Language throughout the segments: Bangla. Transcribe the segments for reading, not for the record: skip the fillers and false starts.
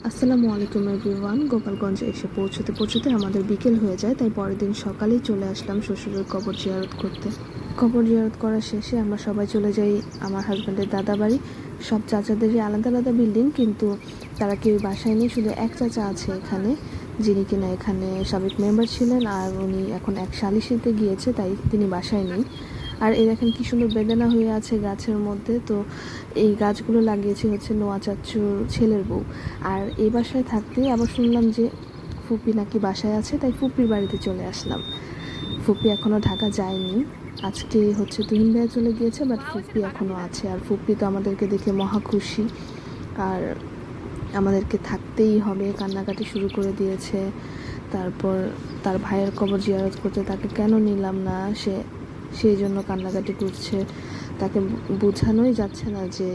আসসালামু আলাইকুম এভরিওয়ান। গোপালগঞ্জে এসে পৌঁছতে পৌঁছতে আমাদের বিকেল হয়ে যায়, তাই পরের দিন সকালেই চলে আসলাম শ্বশুরের কবর জিয়ারত করতে। কবর জিয়ারত করা শেষে আমরা সবাই চলে যাই আমার হাজব্যান্ডের দাদা বাড়ি। সব চাচাদেরই আলাদা আলাদা বিল্ডিং, কিন্তু তারা কেউ বাসায় নেই। শুধু এক চাচা আছে এখানে, যিনি কিনা এখানে সাবেক মেম্বার ছিলেন, আর উনি এখন এক সালিশিতে গিয়েছে, তাই তিনি বাসায় নেই। আর এই দেখেন কি সুন্দর বেদানা হয়ে আছে গাছের মধ্যে। তো এই গাছগুলো লাগিয়েছে হচ্ছে নোয়া চাচ্চুর ছেলের বউ। আর এই বাসায় থাকতেই আবার শুনলাম যে ফুপি নাকি বাসায় আছে, তাই ফুপির বাড়িতে চলে আসলাম। ফুপি এখনও ঢাকা যায়নি, আজকে হচ্ছে তুহিন ভাইয়া চলে গিয়েছে, বাট ফুপি এখনও আছে। আর ফুপি তো আমাদেরকে দেখে মহা খুশি, আর আমাদেরকে থাকতেই হবে, কান্নাকাটি শুরু করে দিয়েছে। তারপর তার ভাইয়ের কবর জিয়ারত করতে তাকে কেন নিলাম না, সেই জন্য কান্নাকাটি করছে। তাকে বোঝানোই যাচ্ছে না যে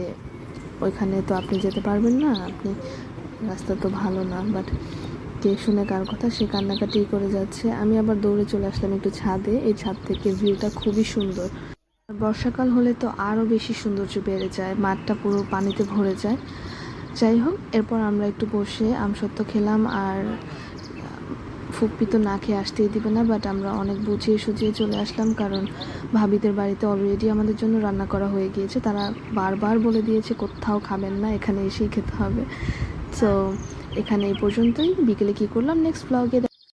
ওইখানে তো আপনি যেতে পারবেন না, আপনি রাস্তা তো ভালো না। বাট কে শুনে কার কথা, সে কান্নাকাটি করে যাচ্ছে। আমি আবার দৌড়ে চলে আসলাম একটু ছাদে। এই ছাদ থেকে ভিউটা খুবই সুন্দর। বর্ষাকাল হলে তো আরও বেশি সৌন্দর্য বেড়ে যায়, মাঠটা পুরো পানিতে ভরে যায়। যাই হোক, এরপর আমরা একটু বসে আমসত্ত্ব খেলাম। আর ফুপ্পি তো না খেয়ে আসতেই দিবে না, বাট আমরা অনেক বুঝিয়ে সুঝিয়ে চলে আসলাম, কারণ ভাবিদের বাড়িতে অলরেডি আমাদের জন্য রান্না করা হয়ে গিয়েছে। তারা বারবার বলে দিয়েছে কোথাও খাবেন না, এখানে এসেই খেতে হবে। তো এখানে এই পর্যন্তই। বিকেলে কী করলাম নেক্সট ব্লগে